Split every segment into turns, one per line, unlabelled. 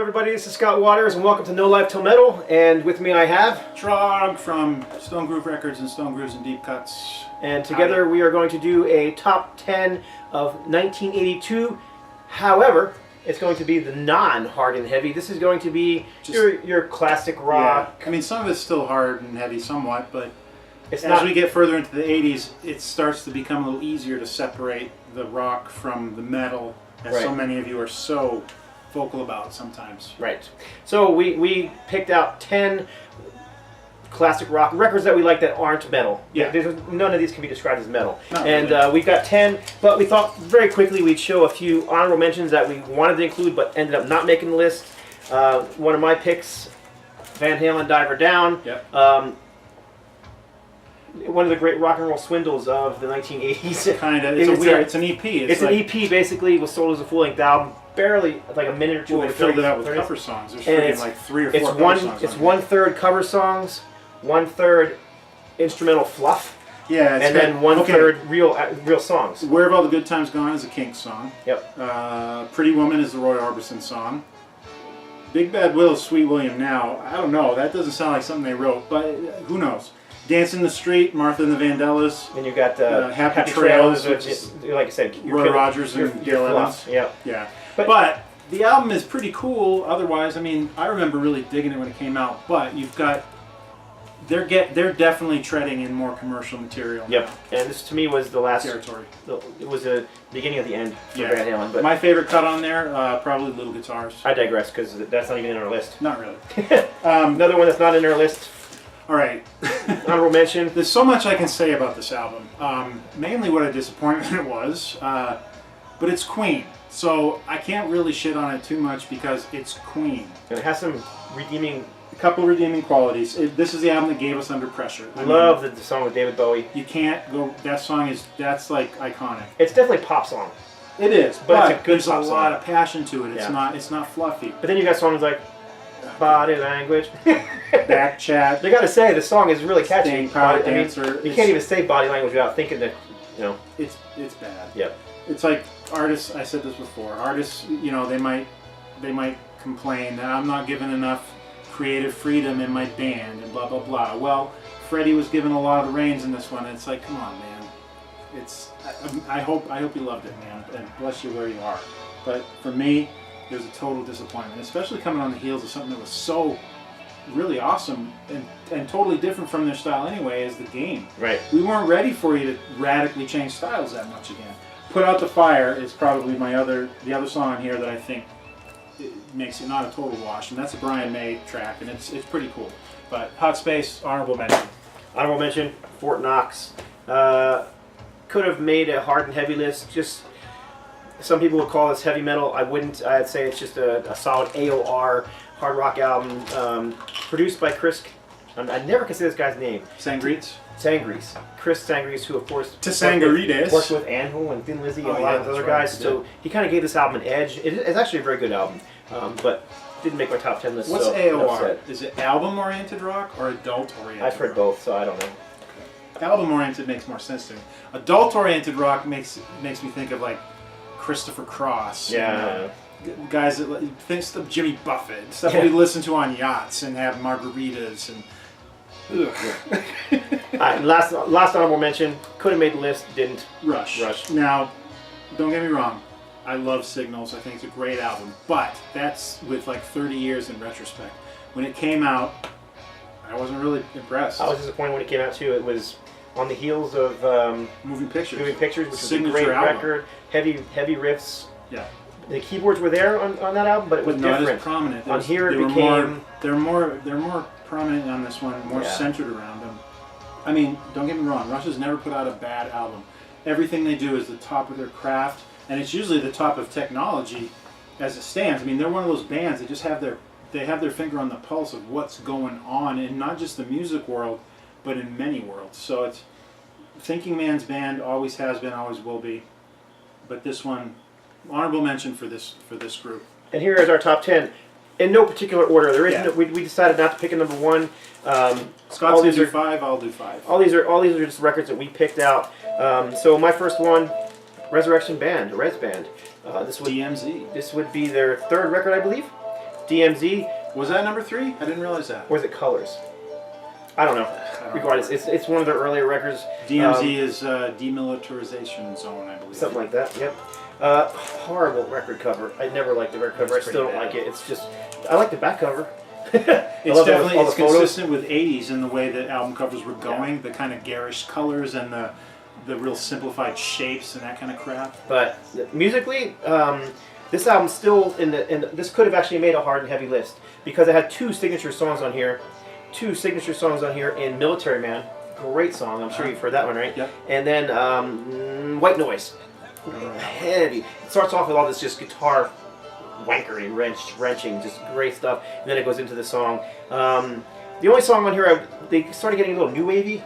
everybody, this is Scott Waters and welcome to No Life Till Metal, and with me I have
Trog from Stone Groove Records and Stone Grooves and Deep Cuts.
And together we are going to do a top 10 of 1982. However, it's going to be the non-hard and heavy. This is going to be your classic rock.
Yeah. I mean, some of it's still hard and heavy somewhat, but
It's
as we get further into the 80s, it starts to become a little easier to separate the rock from the metal, as so many of you are so vocal about sometimes.
Right. So we picked out 10 classic rock records that we like that aren't metal.
Yeah.
None of these can be described as metal.
Not
and
really.
We've got 10, but we thought very quickly we'd show a few honorable mentions that we wanted to include but ended up not making the list. One of my picks, Van Halen, Diver Down.
Yep.
One of the great rock and roll swindles of the 1980s.
Kind of. It's an EP.
It's like, an EP basically. Was sold as a full-length album. Barely like a minute or two.
Well, they filled it out with cover songs. There's freaking like 3 or 4 cover songs.
It's 1/3 cover songs, 1/3 instrumental fluff.
Yeah,
and then 1/3 real songs.
Where Have All the Good Times Gone is a Kinks song.
Yep.
Pretty Woman is the Roy Orbison song. Big Bad Will is Sweet William Now. I don't know. That doesn't sound like something they wrote, but who knows? Dance in the Street, Martha and the Vandellas.
Then you've got
Happy Trails,
which is, like I said,
Roy Rogers and Gil Evans.
Yeah.
Yeah. But the album is pretty cool. Otherwise, I mean, I remember really digging it when it came out. But you've got, they're definitely treading in more commercial material.
Yep. And this to me was the last
territory.
It was the beginning of the end for Van Halen. But
my favorite cut on there, probably Little Guitars.
I digress because that's not even in our list.
Not really.
Another one that's not in our list.
All right.
Honorable mention.
There's so much I can say about this album. Mainly what a disappointment it was, but it's Queen. So I can't really shit on it too much because it's Queen.
And it has some redeeming...
A couple redeeming qualities. This is the album that gave us Under Pressure.
I love the song with David Bowie.
You can't go... That's like iconic.
It's definitely a pop song.
It is, but
it's a good
there's a lot of passion to it. It's not fluffy.
But then you got songs like Body Language.
Back Chat.
They gotta say, the song is really catchy.
Staying Power Dancer.
You can't even say Body Language without thinking that, you know.
It's bad.
Yep.
It's like artists, I said this before, artists, you know, they might complain that I'm not given enough creative freedom in my band and blah, blah, blah. Well, Freddie was given a lot of the reins in this one, and it's like, come on, man. I hope you loved it, man, and bless you where you are. But for me, it was a total disappointment, especially coming on the heels of something that was so really awesome and totally different from their style anyway, as The Game.
Right.
We weren't ready for you to radically change styles that much again. Put Out the Fire is probably the other song on here that I think it makes it not a total wash, and that's a Brian May track, and it's pretty cool. But Hot Space, honorable mention.
Honorable mention, Fort Knox. Could have made a hard and heavy list. Just some people would call this heavy metal. I wouldn't. I'd say it's just a solid AOR hard rock album, produced by Chris. I never can say this guy's name.
Sangreets.
Chris Sangreets, who of course
Sangarides
worked with Anvil and Thin Lizzy and a lot of other guys. So he kind of gave this album an edge. It's actually a very good album, but didn't make my top 10 list.
What's
so
AOR? Is it album-oriented rock or adult-oriented?
I've heard both, so I don't know.
Album-oriented makes more sense to me. Adult-oriented rock makes me think of like Christopher Cross.
Yeah.
And, guys that thinks of Jimmy Buffett, stuff we listen to on yachts and have margaritas and.
Alright, last honorable mention. Could have made the list, didn't.
Rush. Now, don't get me wrong. I love Signals. I think it's a great album, but that's with like 30 years in retrospect. When it came out, I wasn't really impressed.
I was disappointed when it came out too. It was on the heels of
Moving Pictures,
which was a great record. Heavy riffs.
Yeah.
The keyboards were there on that album, but it was different.
Not as prominent.
On here it became...
They're more prominent on this one, more centered around them. I mean, don't get me wrong, Rush has never put out a bad album. Everything they do is the top of their craft, and it's usually the top of technology as it stands. I mean, they're one of those bands that just have their finger on the pulse of what's going on in not just the music world, but in many worlds. So it's thinking man's band, always has been, always will be. But this one, honorable mention for this group.
And here is our top 10. In no particular order. There is we decided not to pick a number one.
Scott's gonna do 5. I'll do 5.
All these are just records that we picked out. So my first one, Resurrection Band, Res Band. This would
DMZ.
This would be their 3rd record, I believe. DMZ.
Was that number 3? I didn't realize that.
Or is it Colors? I don't know. Regardless, it's one of their earlier records.
DMZ is Demilitarization Zone, I believe.
Something like that, yep. Horrible record cover. I never liked the record cover. I still don't like it. It's just, I like the back cover.
It's definitely it's consistent with 80s in the way that album covers were going. The kind of garish colors and the real simplified shapes and that kind of crap.
But musically, this album's still this could have actually made a hard and heavy list because it had 2 signature songs on here. 2 signature songs on here in Military Man. Great song. I'm sure you've heard that one, right?
Yep.
And then White Noise. Heavy. It starts off with all this just guitar wankery, wrenching, just great stuff. And then it goes into the song. The only song on here, they started getting a little new wavy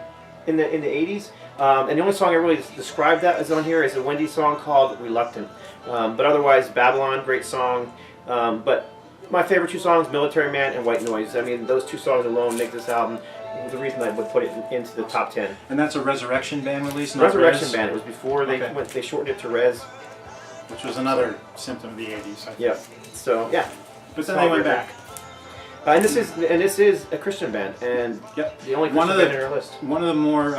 in the 80s. And the only song I really describe that as on here is a Wendy song called Reluctant. But otherwise, Babylon, great song. But my favorite 2 songs, Military Man and White Noise. I mean, those 2 songs alone make this album the reason I would put it into the top 10.
And that's a Resurrection Band release?
Resurrection Band. It was before they shortened it to Res.
Which was another symptom of the 80s.
Yeah. So, yeah.
But then they went back.
And this is a Christian band, and the only Christian band in our list.
One of the more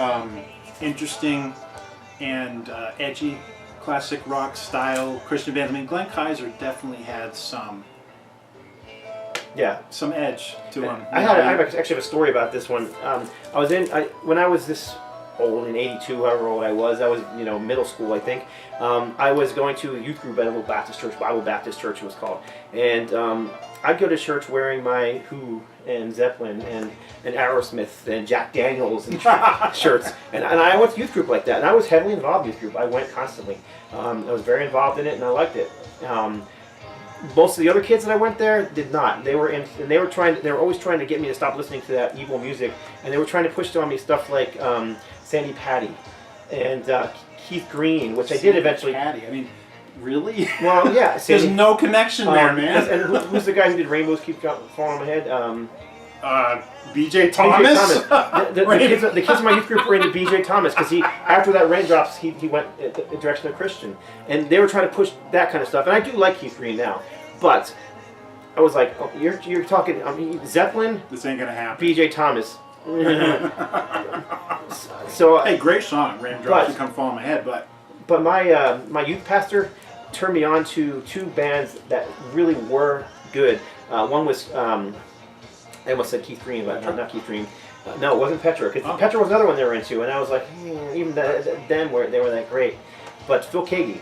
interesting and edgy classic rock style Christian bands. I mean, Glenn Kaiser definitely had some edge to him.
I actually have a story about this one. When I was this old, in 82, however old I was middle school, I think. I was going to a youth group at a little Baptist church, Bible Baptist church it was called, and I'd go to church wearing my Who and Zeppelin and Aerosmith and Jack Daniels and shirts, and I went to youth group like that, and I was heavily involved in youth group. I went constantly. I was very involved in it, and I liked it. Most of the other kids that I went there did not. They were always trying to get me to stop listening to that evil music, and they were trying to push on me stuff like Sandy Patty and Keith Green, which I did eventually.
Patty, I mean, really?
Well, yeah.
There's no connection there, man.
And who's the guy who did Rainbows Keep Falling on My Head?
BJ Thomas.
The kids in my youth group were into BJ Thomas because after that Raindrops he went in the direction of Christian, and they were trying to push that kind of stuff. And I do like Keith Green now, but I was like, oh, you're talking Zeppelin.
This ain't gonna happen.
BJ Thomas. So
hey, great song, Raindrops Come Fall on My Head,
but my youth pastor turned me on to 2 bands that really were good. One was I almost said Keith Green, but not Keith Green. No, it wasn't Petra. Because Petra was another one they were into, and I was like, even then they were that great. But Phil Keaggy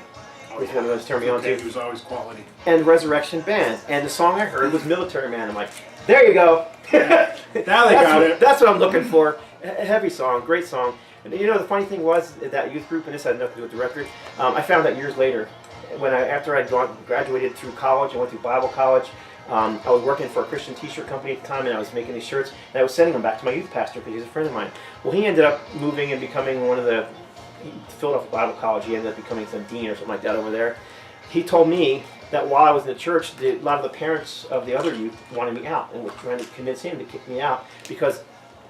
was one of those turned me on to.
Keaggy was always quality.
And Resurrection Band, and the song I heard was Military Man. I'm like, there you go.
Now they got it.
That's what I'm looking for. A heavy song, great song. And the funny thing was that youth group, and this had nothing to do with the record. I found out years later, after I'd graduated through college, I went through Bible college. I was working for a Christian t-shirt company at the time, and I was making these shirts, and I was sending them back to my youth pastor because he's a friend of mine. Well, he ended up moving and becoming he Philadelphia Bible College. He ended up becoming some dean or something like that over there. He told me that while I was in the church, a lot of the parents of the other youth wanted me out and were trying to convince him to kick me out because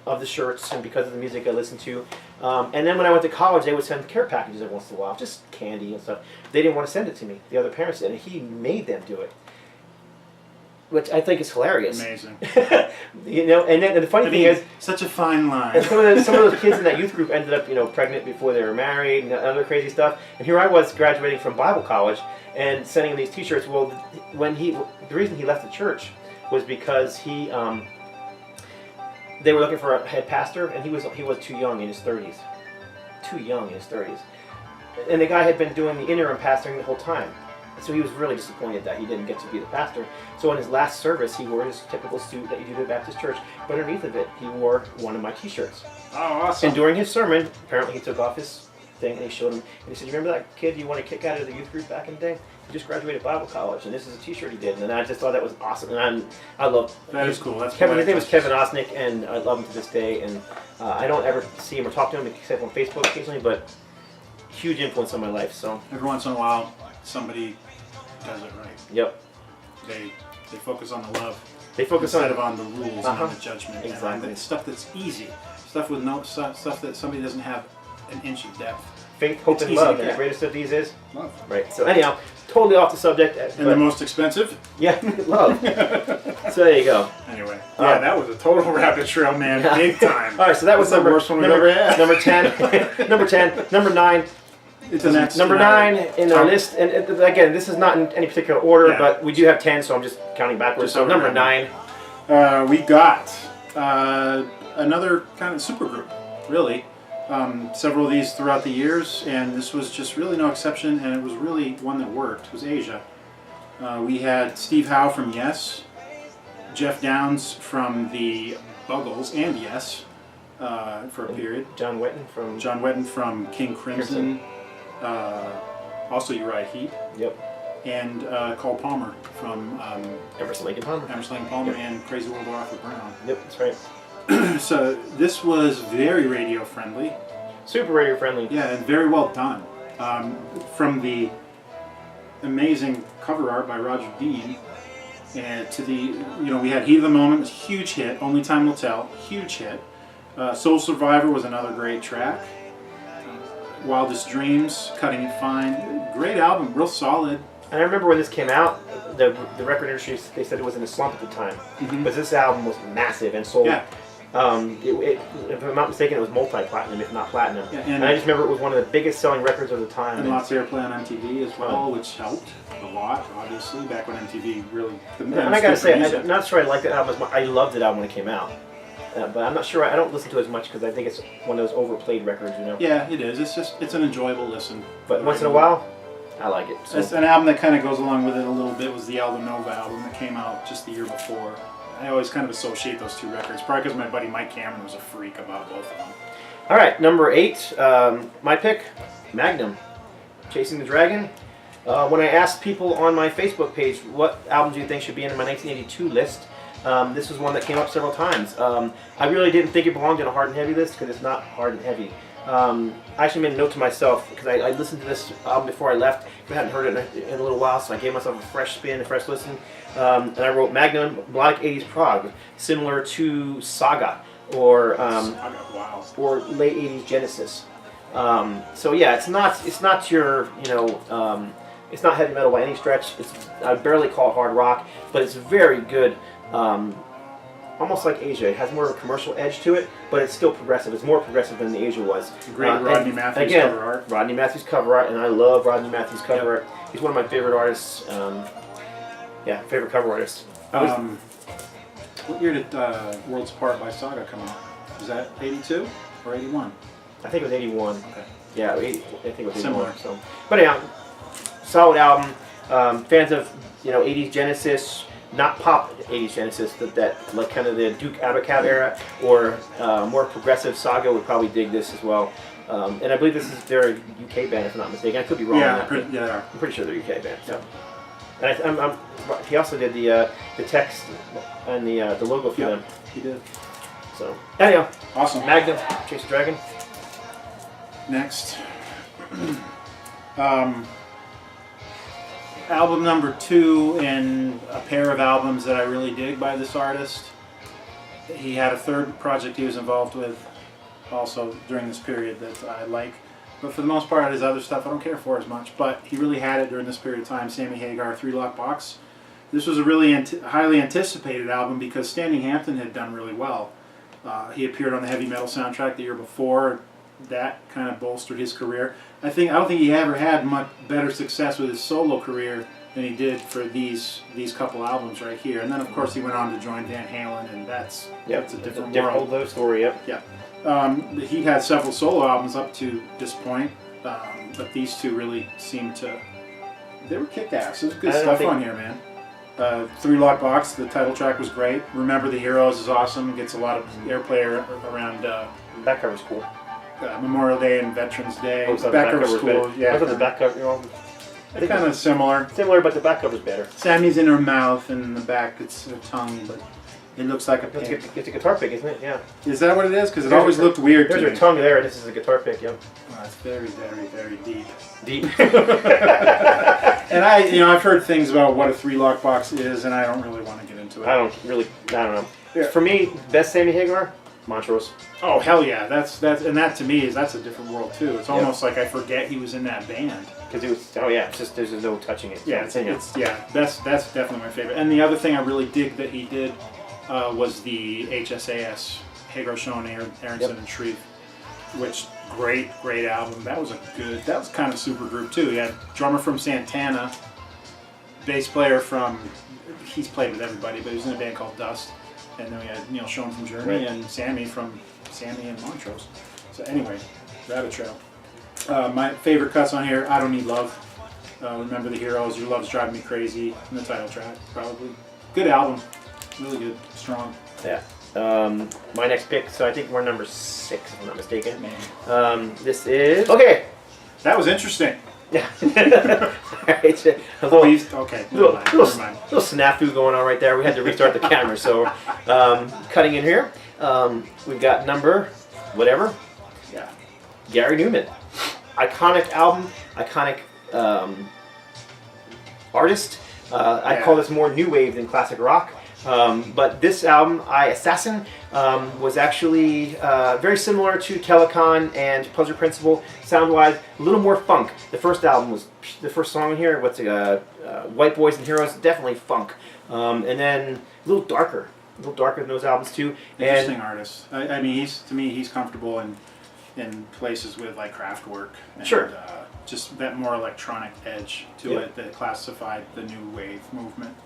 of the shirts and because of the music I listened to. And then when I went to college, they would send care packages every once in a while, just candy and stuff. They didn't want to send it to me. The other parents did, and he made them do it, which I think is hilarious.
Amazing.
And the funny thing is,
such a fine line.
And some of those kids in that youth group ended up, pregnant before they were married and other crazy stuff. And here I was graduating from Bible college and sending him these T-shirts. Well, the reason he left the church was because they were looking for a head pastor, and he was too young in his 30s. Too young in his 30s. And the guy had been doing the interim pastoring the whole time. So he was really disappointed that he didn't get to be the pastor. So in his last service, he wore his typical suit that you do to a Baptist church, but underneath of it, he wore one of my T-shirts.
Oh, awesome.
And during his sermon, apparently he took off his thing and he showed him, and he said, "You remember that kid you want to kick out of the youth group back in the day? He just graduated Bible college, and this is a T-shirt he did." And I just thought that was awesome. And I love
that. Is cool. That's
Kevin. His name was Kevin Osnick, and I love him to this day. And I don't ever see him or talk to him except on Facebook occasionally, but huge influence on my life. So
every once in a while, somebody does it right.
Yep.
They focus on the love.
They focus
instead of on the rules and on the judgment.
Exactly.
And on the stuff that's easy. Stuff with stuff that somebody doesn't have an inch of depth.
Faith, hope, and love. And the greatest of these is
love.
Right. So anyhow, totally off the subject.
And the most expensive?
Yeah, love. So there you go.
Anyway, yeah, that was a total rabbit trail, man. Yeah. Big time.
All right, so that was
the worst one we've ever had.
Number 10. Number 10. Number 9.
It's the next
number 9 in our list. And again, this is not in any particular order, but we do have 10, so I'm just counting backwards. So number 9.
We got another kind of supergroup, really. Several of these throughout the years, and this was just really no exception, and it was really one that worked. It was Asia. We had Steve Howe from Yes, Jeff Downs from the Buggles and Yes for a period.
John Wetton from
King Crimson. Also Uriah Heep.
Yep.
And Cole Palmer from
Emerson Lake and Palmer.
Yep. And Crazy World of Arthur Brown.
Yep, that's right.
So this was very radio friendly.
Super radio friendly.
Yeah, and very well done. From the amazing cover art by Roger Dean, and to the, we had Heat of the Moment, was a huge hit. Only Time Will Tell, huge hit. Soul Survivor was another great track. Wildest Dreams, Cutting It Fine, great album, real solid.
And I remember when this came out, the record industry, they said it was in a slump at the time, but this album was massive and sold. Yeah. If I'm not mistaken, it was multi-platinum, if not platinum. Yeah, and I just remember it was one of the biggest selling records of the time.
And lots of airplay on MTV as well, which helped a lot, obviously, back when MTV really... And
I gotta say, I'm not sure I liked the album as much. I loved the album when it came out. But I'm not sure, I don't listen to it as much because I think it's one of those overplayed records,
Yeah, it is. It's an enjoyable listen.
But once in a while, I like it. So.
It's an album that kind of goes along with it a little bit was the Aldo Nova album that came out just the year before. I always kind of associate those two records, probably because my buddy Mike Cameron was a freak about both of them.
All right, number 8, my pick, Magnum, Chasing the Dragon. When I asked people on my Facebook page what albums do you think should be in my 1982 list, this was one that came up several times. I really didn't think it belonged in a hard and heavy list because it's not hard and heavy. I actually made a note to myself because I listened to this album before I left. I hadn't heard it in a little while, so I gave myself a fresh spin, a fresh listen. And I wrote Magnum, Melodic 80s prog, similar to Saga or or late 80s Genesis. So yeah, it's not your it's not heavy metal by any stretch. I'd barely call it hard rock, but it's very good. Almost like Asia. It has more of a commercial edge to it, but it's still progressive. It's more progressive than the Asia was.
Great Rodney Matthews cover art.
Rodney Matthews cover art, and I love Rodney Matthews cover art. He's one of my favorite artists. Favorite cover artist.
What year did Worlds Apart by Saga come out? Was that 82 or 81?
I think it was 81.
Okay.
Yeah, I think it was 81.
Similar.
So, but yeah, solid album. Fans of 80s Genesis, not pop 80s Genesis, that like kind of the Duke Abacab era, or more progressive Saga would probably dig this as well. And I believe this is their UK band, if I'm not mistaken. I could be wrong.
Yeah,
I'm pretty sure they're UK band. So. And he also did the text and the logo for them.
He did.
So anyhow,
awesome.
Magnum, Chase the Dragon.
Next, album number 2 in a pair of albums that I really dig by this artist. He had a third project he was involved with also during this period that I like. But for the most part, his other stuff I don't care for as much. But he really had it during this period of time. Sammy Hagar, 3 Lock Box. This was a really highly anticipated album because Standing Hampton had done really well. He appeared on the heavy metal soundtrack the year before. That kind of bolstered his career. I don't think he ever had much better success with his solo career than he did for these couple albums right here. And then of course he went on to join Van Halen, and that's a different world.
Whole story. Yep.
Yeah. He had several solo albums up to this point, but these two really seemed to... They were kick-ass. There's good stuff on here, man. 3 Lock Box, the title track was great. Remember the Heroes is awesome. Gets a lot of airplay around...
back cover's cool.
Memorial Day and Veterans Day.
Back cover's cool.
Yeah.
I thought the back cover,
they're kind of similar.
Similar, but the back cover's better.
Sammy's in her mouth, and in the back it's her tongue, but... It looks like a pick.
It's a guitar pick, isn't it? Yeah.
Is that what it is? Because it always looked weird to me.
There's your tongue there, and this is a guitar pick, yep.
Wow, it's very, very, very deep.
Deep.
And I've heard things about what a 3 Lock Box is, and I don't really want to get into it.
I don't know. Yeah. For me, best Sammy Hagar, Montrose.
Oh hell yeah, that's and that to me that's a different world too. It's almost like I forget he was in that band.
Because it was, oh yeah, it's just, there's no touching it.
Yeah, that's definitely my favorite. And the other thing I really dig that he did was the HSAS, Hagar, Schoen, Aronson, and Shreve, which great album. That was kind of super group too. He had drummer from Santana, bass player from, he's played with everybody, but he was in a band called Dust. And then we had Neil Schoen from Journey and Sammy from Sammy and Montrose. So anyway, Rabbit Trail. My favorite cuts on here, I Don't Need Love. Remember the Heroes, Your Love's Driving Me Crazy, and the title track, probably. Good album. Really good. Strong.
Yeah. My next pick, so I think we're number 6, if I'm not mistaken. This is... Okay.
That was interesting.
Yeah. Alright.
Okay.
Little snafu going on right there. We had to restart the camera, so cutting in here. We've got number whatever.
Yeah.
Gary Newman. Iconic album, iconic artist. I call this more new wave than classic rock. But this album, Assassin, was actually very similar to Telecon and Pleasure Principle, sound-wise, a little more funk. The first album was, the first song in here, White Boys and Heroes, definitely funk. And then a little darker than those albums too.
Interesting artist. I mean, to me, he's comfortable in places with like Kraftwerk. And,
sure.
Just that more electronic edge to it that classified the new wave movement.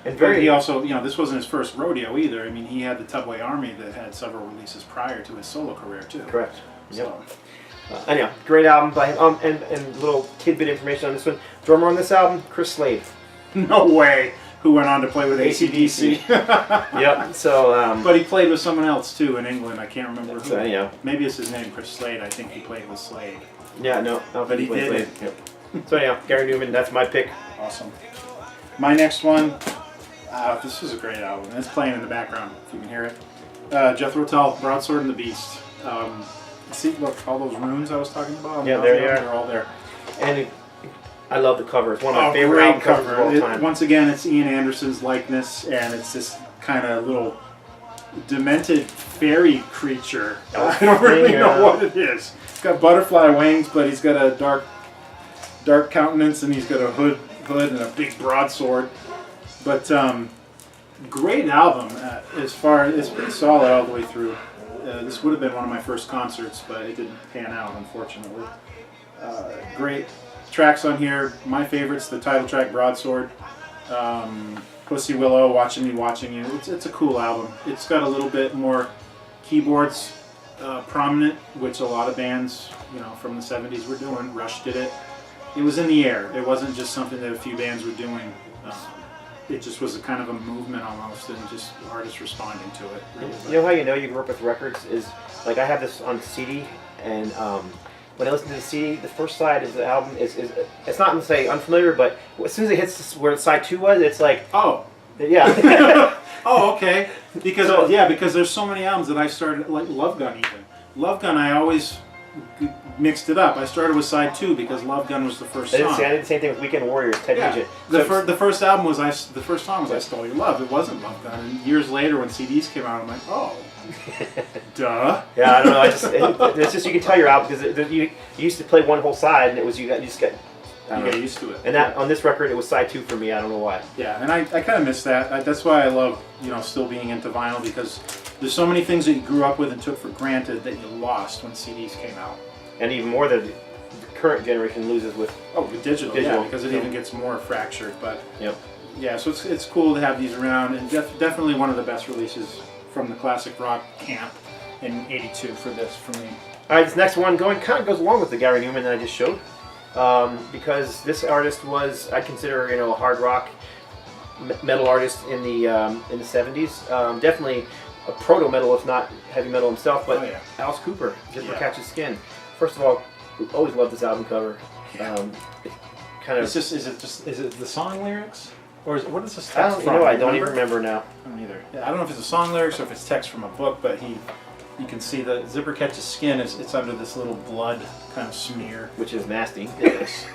And
he also, this wasn't his first rodeo either. I mean, he had the Tubway Army that had several releases prior to his solo career too.
Correct.
So.
Yep. Anyhow, great album by him. And little tidbit information on this one. Drummer on this album, Chris Slade.
No way. Who went on to play with AC/DC.
Yep. So.
But he played with someone else too in England. I can't remember who.
Yeah.
Maybe it's his name, Chris Slade. I think he played with Slade.
Yeah. No.
But he did it.
Yep. So yeah, Gary Newman. That's my pick.
Awesome. My next one. This is a great album. It's playing in the background, if you can hear it. Jethro Tull, Broadsword and the Beast. See, look, all those runes I was talking about?
Yeah, there they are.
They're all there.
And I love the cover. It's one of my favorite album covers of all time.
Once again, it's Ian Anderson's likeness, and it's this kind of little demented fairy creature. I don't really know what it is. He's got butterfly wings, but he's got a dark countenance, and he's got a hood and a big broadsword. But great album. It's pretty solid all the way through. This would have been one of my first concerts, but it didn't pan out, unfortunately. Great tracks on here. My favorites: the title track, Broadsword, Pussy Willow, Watching Me, Watching You. It's a cool album. It's got a little bit more keyboards prominent, which a lot of bands, from the '70s were doing. Rush did it. It was in the air. It wasn't just something that a few bands were doing. It just was a kind of a movement almost, and just artists responding to it. Really.
You know how you know you grew up with records is, like, I have this on CD, and when I listen to the CD, the first side of the album is it's not to say unfamiliar, but as soon as it hits where side 2 was, it's like,
oh,
yeah.
Oh, okay. Because there's so many albums that I started, like Love Gun even. Love Gun, I always mixed it up. I started with side 2 because Love Gun was the first song.
I did the same thing with Weekend Warriors, Ted Nugent.
The first album was the first song was I Stole Your Love. It wasn't Love Gun. And years later, when CDs came out, I'm like, oh, duh.
Yeah, I don't know. It's just you can tell your album because you used to play one whole side, and it was you just get
used to it.
And that on this record, it was side 2 for me. I don't know why.
Yeah, and I kind of miss that. That's why I love still being into vinyl, because there's so many things that you grew up with and took for granted that you lost when CDs came out.
And even more that the current generation loses with
digital, yeah, because it even gets more fractured. But
yep.
Yeah, so it's cool to have these around, and definitely one of the best releases from the classic rock camp in '82 for me.
All right, this next one kind of goes along with the Gary Newman that I just showed, because this artist was, I consider, a hard rock metal artist in the '70s. Definitely a proto metal, if not heavy metal himself. But Alice Cooper, Zipper Catches Skin. First of all, we always loved this album cover.
Is it the song lyrics, or what is this text
I don't even remember now.
I don't either. Yeah, I don't know if it's the song lyrics or if it's text from a book, but he You can see the zipper catches skin. It's under this little blood kind of smear,
which is nasty.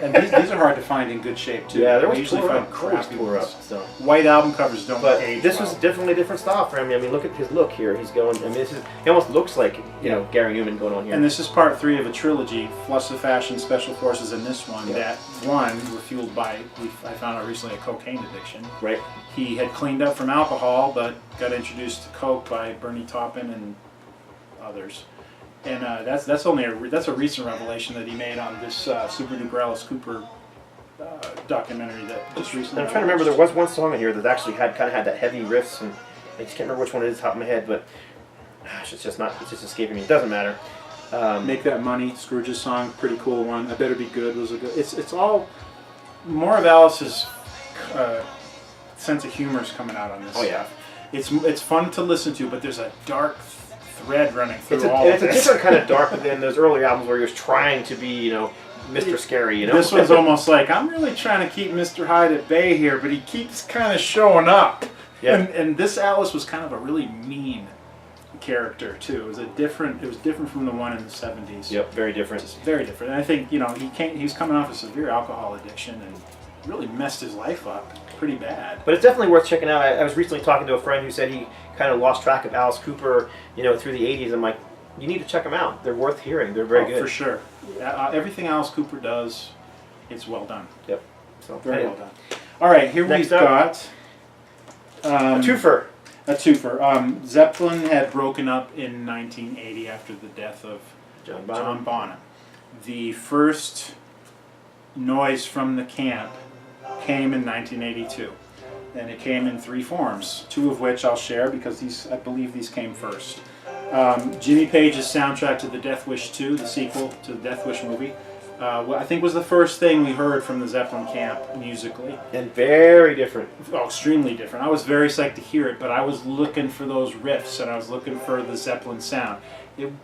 And these are hard to find in good shape too.
Yeah, they're
usually find crappy
tore
ones.
up. So.
White album covers don't age
this
well.
was definitely a different style for him. I mean, look at his look here. He's going. I mean, he almost looks like Gary Newman going on here.
And this is part 3 of a trilogy: Flush the Fashion, Special Forces, and this one. That one were fueled by I found out recently a cocaine addiction.
Right.
He had cleaned up from alcohol, but got introduced to coke by Bernie Taupin and others. And that's a recent revelation that he made on this Super Duper Alice Cooper documentary that just recently.
I'm trying to remember. There was one song in here that actually had that heavy riffs, and I just can't remember which one it is off the top of my head. But gosh, it's just escaping me. It doesn't matter.
Make That Money, Scrooge's song, pretty cool one. I Better Be Good was a good. It's all more of Alice's sense of humor is coming out on this.
Oh yeah.
It's fun to listen to, but there's a dark thread running through
it's
of
a different kind of dark than those earlier albums where he was trying to be, Mr. Scary,
This one's almost like, I'm really trying to keep Mr. Hyde at bay here, but he keeps kind of showing up. Yeah. And this Alice was kind of a really mean character too. It was different from the one in the 70s.
Yep, very different.
Just very different. And I think, he was coming off a severe alcohol addiction and really messed his life up pretty bad.
But it's definitely worth checking out. I was recently talking to a friend who said he kind of lost track of Alice Cooper, through the 80s. I'm like, you need to check them out. They're worth hearing. They're very good.
For sure. Everything Alice Cooper does, it's well done.
Yep. So
very well done. All right, here we've got
a twofer.
A twofer. Zeppelin had broken up in 1980 after the death of John Bonham. The first noise from the camp came in 1982, and it came in 3 forms, 2 of which I'll share because I believe these came first. Jimmy Page's soundtrack to the Death Wish 2, the sequel to the Death Wish movie, I think was the first thing we heard from the Zeppelin camp musically.
And very different.
Oh, extremely different. I was very psyched to hear it, but I was looking for those riffs and I was looking for the Zeppelin sound.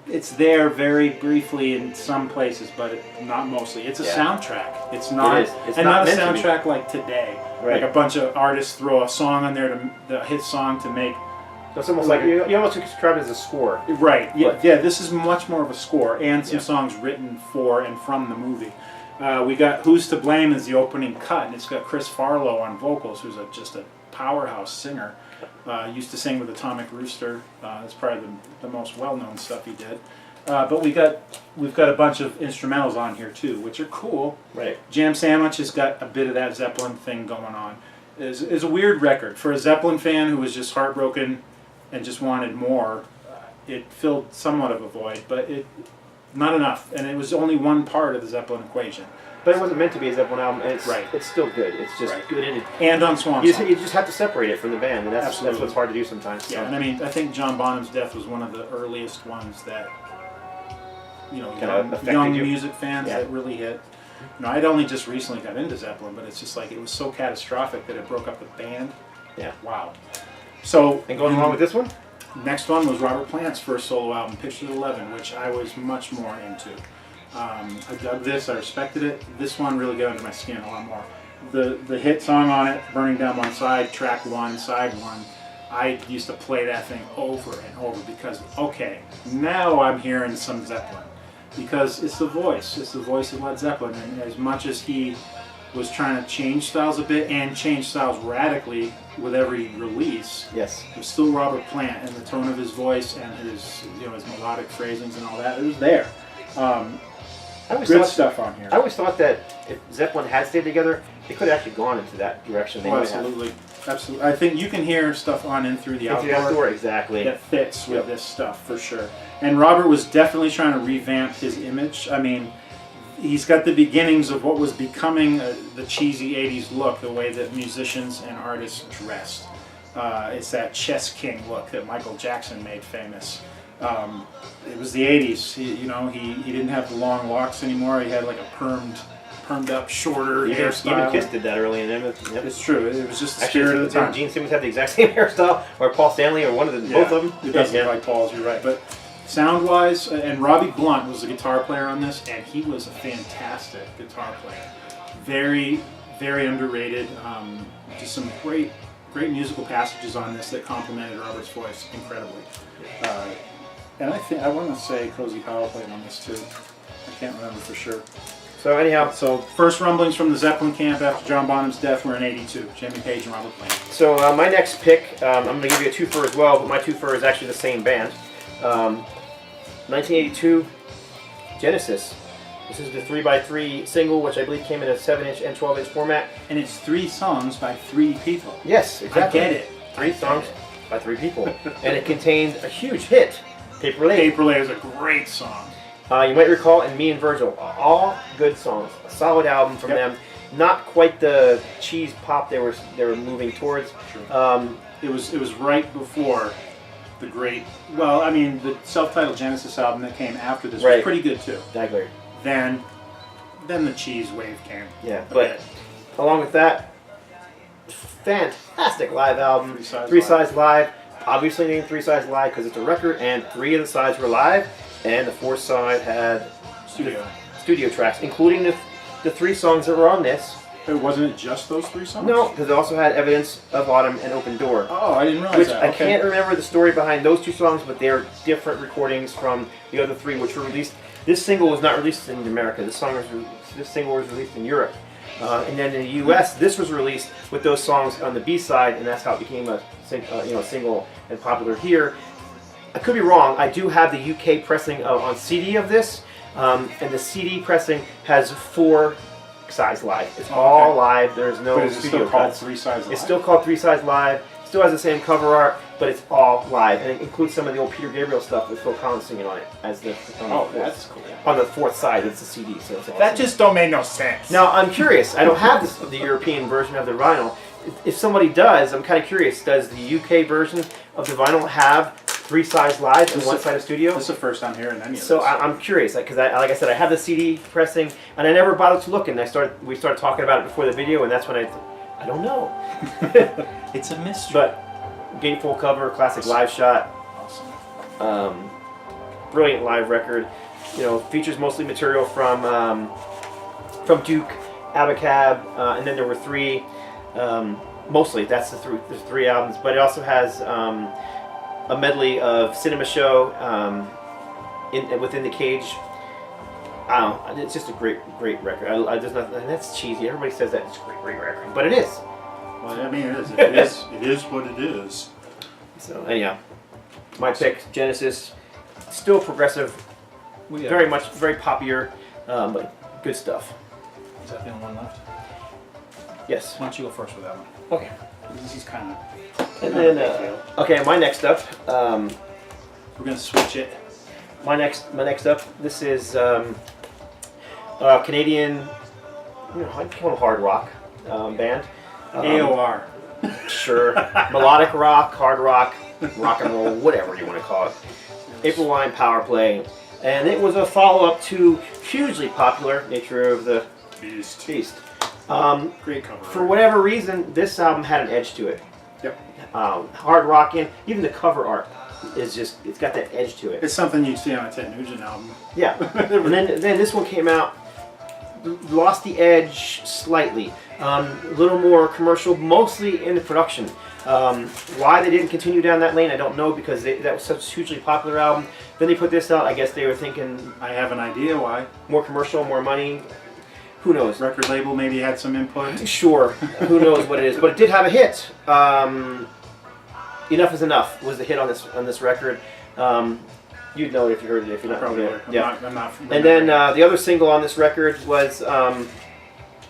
It's there very briefly in some places, but not mostly. It's a soundtrack. It's not. It's not a soundtrack like today. Right. Like a bunch of artists throw a song on there, the hit song to make.
It's almost like you almost describe it as a score.
Right. Yeah. Yeah. This is much more of a score and some songs written for and from the movie. We got "Who's to Blame" as the opening cut, and it's got Chris Farlow on vocals, who's just a powerhouse singer. Used to sing with Atomic Rooster. That's probably the most well-known stuff he did. But we've got a bunch of instrumentals on here too, which are cool. Right. Jam Sandwich has got a bit of that Zeppelin thing going on. Is a weird record for a Zeppelin fan who was just heartbroken and just wanted more. It filled somewhat of a void, but not enough, and it was only one part of the Zeppelin equation.
But it wasn't meant to be a Zeppelin album, and it's still good. It's just good.
And on Swan Song.
You just have to separate it from the band, and that's what's hard to do sometimes.
Yeah, and I mean, I think John Bonham's death was one of the earliest ones that, young music fans that really hit. I'd only just recently got into Zeppelin, but it's just like, it was so catastrophic that it broke up the band. Yeah. Wow. So,
and going along with this one?
Next one was Robert Plant's first solo album, Pictures 11, which I was much more into. I dug this, I respected it. This one really got under my skin a lot more. The hit song on it, Burning Down One Side, track 1, side 1, I used to play that thing over and over because, okay, now I'm hearing some Zeppelin. Because it's the voice of Led Zeppelin, and as much as he was trying to change styles a bit and change styles radically with every release, it was still Robert Plant, and the tone of his voice and his melodic phrasings and all that, it was there. Good stuff on here.
I always thought that if Zeppelin had stayed together, they could have actually gone into that direction.
Absolutely. I think you can hear stuff on in through the outdoor.
Exactly.
That fits with this stuff for sure. And Robert was definitely trying to revamp his image. I mean, he's got the beginnings of what was becoming the cheesy 80s look, the way that musicians and artists dressed. It's that Chess King look that Michael Jackson made famous. It was the 80s. He didn't have the long locks anymore. He had like a permed up, shorter hairstyle.
Even Kiss did that early in them. Yep.
It's true. It was just the spirit of the time.
Gene Simmons had the exact same hairstyle, or Paul Stanley, or both of them.
It doesn't look like Paul's, you're right. But sound-wise, and Robbie Blunt was the guitar player on this, and he was a fantastic guitar player. Very, very underrated. Just some great musical passages on this that complemented Robert's voice incredibly. And I want to say Cozy Powell played on this too. I can't remember for sure.
So anyhow,
So first rumblings from the Zeppelin camp after John Bonham's death were in '82. Jimmy Page and Robert Plant.
so my next pick, I'm going to give you a twofer as well, but my twofer is actually the same band. 1982, Genesis. This is the 3x3 single, which I believe came in a 7-inch and 12-inch format.
And it's 3 songs by 3 people.
Yes, exactly.
I get it.
3 songs by 3 people. And it contains a huge hit, Paper Lady.
Paper Lady is a great song.
You might recall, and Me and Virgil, all good songs. A solid album from them. Not quite the cheese pop they were moving towards.
Sure. It was right before the great. Well, I mean, the self-titled Genesis album that came after this was pretty good too.
I agree.
Then the cheese wave came.
Yeah, but along with that, fantastic live album.
3
sides live. Obviously named 3 sides live because it's a record, and 3 of the sides were live, and the 4th side had studio tracks, including the 3 songs that were on this.
Wasn't it just those 3 songs?
No, because it also had Evidence of Autumn and Open Door.
Oh, I didn't realize
Which
that.
I can't remember the story behind those 2 songs, but they're different recordings from the other 3, which were released. This single was not released in America. This single was released in Europe, and then in the U.S., this was released with those songs on the B side, and that's how it became a single and popular here. I could be wrong. I do have the UK pressing on CD of this, and the CD pressing has 4 sides live. It's all live. There's no
But is it
studio
still called
cuts.
3 sides live?
It's still called 3 sides live. Still has the same cover art, but it's all live, and it includes some of the old Peter Gabriel stuff with Phil Collins singing on it as
that's cool.
On the 4th side. It's a CD, so it's awesome.
That just don't make no sense.
Now I'm curious. I don't have the European version of the vinyl. If somebody does, I'm kind of curious. Does the UK version of the vinyl have 3 sides live and 1 side of studio?
This is the first time hearing any of this.
So I'm curious, because like I said, I have the CD pressing, and I never bothered to look. And we started talking about it before the video, and that's when I don't know.
It's a mystery.
But gatefold cover, classic live shot.
Awesome.
Brilliant live record. Features mostly material from Duke, Abacab, and then there were 3. Mostly, that's there's 3 albums, but it also has a medley of Cinema Show within the Cage. I don't know, it's just a great record. There's nothing, and that's cheesy. Everybody says that it's a great record, but it is.
Well, I mean, it is. It is what it is.
So anyhow, my pick, Genesis, still progressive, very popular, but good stuff.
Is that the only one left?
Yes.
Why don't you go first with that one?
Okay.
This is kind of.
And then okay, my next up.
We're gonna switch it.
My next up. This is Canadian, I'd call them hard rock band.
AOR.
Sure. Melodic rock, hard rock, rock and roll, whatever you want to call it. April Wine Power Play. And it was a follow-up to hugely popular Nature of the Beast.
Great cover.
For whatever reason, this album had an edge to it.
Yep.
Hard rocking, even the cover art is just, it's got that edge to it.
It's something you'd see on a Ted Nugent album.
Yeah. And then this one came out, lost the edge slightly. A little more commercial, mostly in the production. Why they didn't continue down that lane, I don't know, because that was such a hugely popular album. Then they put this out. I guess they were thinking,
I have an idea why.
More commercial, more money. Who knows?
Record label maybe had some input.
Sure. Who knows what it is? But it did have a hit. Enough is Enough was the hit on this record. You'd know it if you heard it. If you're not,
probably. I'm not.
And then the other single on this record was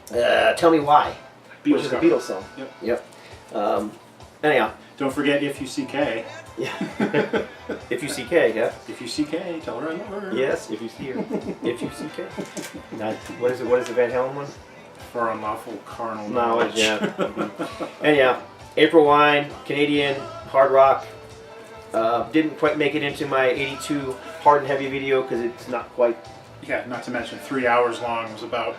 "Tell Me Why," which is a Beatles song. Yep. Anyhow.
Don't forget If You See K.
Yeah. If you see K, yeah.
If you see K, tell her I love her.
Yes, if you see her. If you see K. Now, what is it? What is the Van Halen one?
For unlawful carnal
knowledge. Yeah. Anyhow, April Wine, Canadian hard rock. Didn't quite make it into my '82 hard and heavy video because it's not quite.
Yeah, not to mention 3 hours long was about.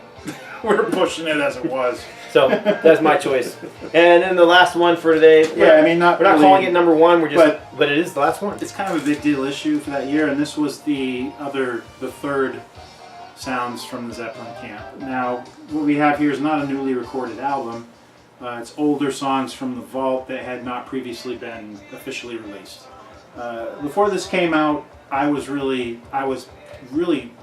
We're pushing it as it was.
So that's my choice. And then the last one for today.
Yeah, I mean,
we're not calling it number 1. We're just, but it is the last one.
It's kind of a big deal issue for that year, and this was the third sounds from the Zeppelin camp. Now, what we have here is not a newly recorded album. It's older songs from the vault that had not previously been officially released. Before this came out, I was really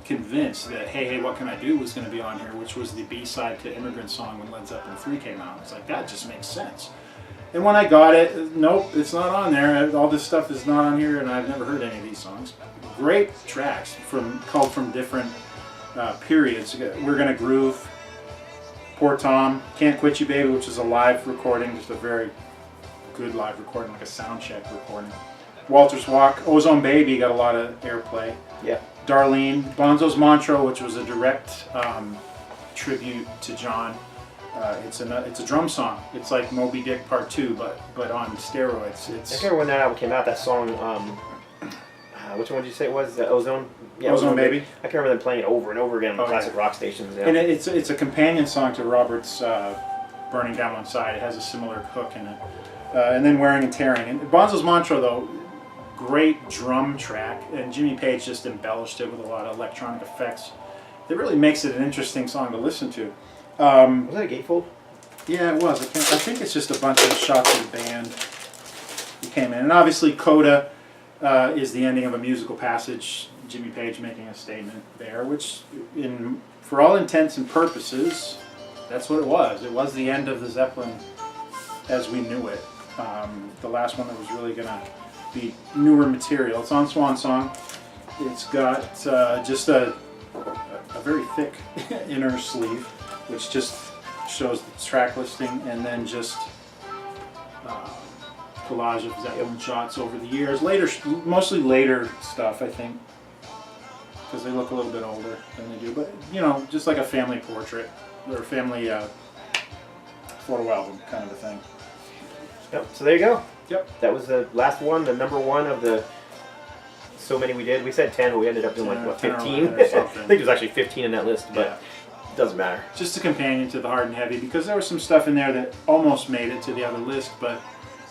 convinced that Hey Hey What Can I Do was going to be on here, which was the B-side to Immigrant Song when Led Zeppelin 3 came out. It's like, that just makes sense. And when I got it, nope, it's not on there. All this stuff is not on here, and I've never heard any of these songs. Great tracks called from different periods. We're Gonna Groove, Poor Tom, Can't Quit You Baby, which is a live recording, just a very good live recording, like a sound check recording. Walter's Walk, Ozone Baby got a lot of airplay.
Yeah.
Darlene, Bonzo's Mantra, which was a direct tribute to John. It's a drum song. It's like Moby Dick Part 2, but on steroids.
I remember when that album came out, that song, which one did you say it was? The Ozone? Yeah,
Ozone Baby.
I can remember them playing it over and over again on the classic rock stations. Yeah.
And it's a companion song to Robert's Burning Down One Side. It has a similar hook in it. And then Wearing and Tearing. And Bonzo's Mantra, though, great drum track, and Jimmy Page just embellished it with a lot of electronic effects. It really makes it an interesting song to listen to.
Was that a gatefold?
Yeah, it was. I think it's just a bunch of shots of the band who came in. And obviously Coda is the ending of a musical passage, Jimmy Page making a statement there, which for all intents and purposes, that's what it was. It was the end of the Zeppelin as we knew it. The last one that was really going to be newer material. It's on Swan Song. It's got just a very thick inner sleeve, which just shows the track listing, and then just collage of Zeppelin shots over the years. Mostly later stuff, I think, because they look a little bit older than they do. But just like a family portrait or a family photo album kind of a thing.
Yep. So there you go.
Yep.
That was the last one, the number one of the so many we did. We said 10, but we ended up doing like, what, 15? I think there's actually 15 in that list, but it doesn't matter.
Just a companion to the Hard and Heavy, because there was some stuff in there that almost made it to the other list, but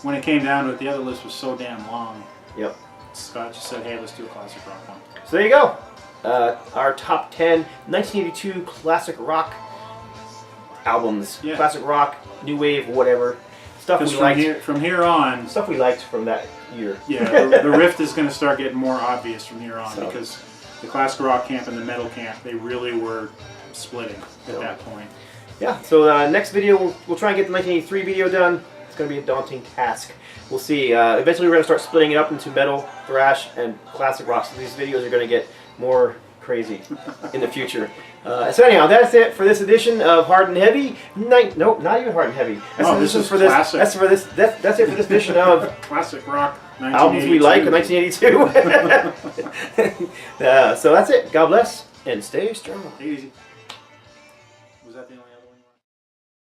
when it came down to it, the other list was so damn long.
Yep.
Scott just said, hey, let's do a classic rock one.
So there you go. Our top 10 1982 classic rock albums.
Yeah.
Classic rock, new wave, whatever. Stuff we liked.
From here on,
stuff we liked from that year.
Yeah, the rift is going to start getting more obvious from here on, because the classic rock camp and the metal camp, they really were splitting at that point.
Yeah, so next video, we'll try and get the 1983 video done. It's going to be a daunting task. We'll see. Eventually we're going to start splitting it up into metal, thrash, and classic rock. So these videos are going to get more crazy in the future. So anyhow, that's it for this edition of Hard and Heavy. Nope, not even Hard and Heavy.
This is for classic.
That's it for this edition of
classic rock.
Albums we like in 1982. So that's it. God bless and stay strong.
Easy. Was that the only other one?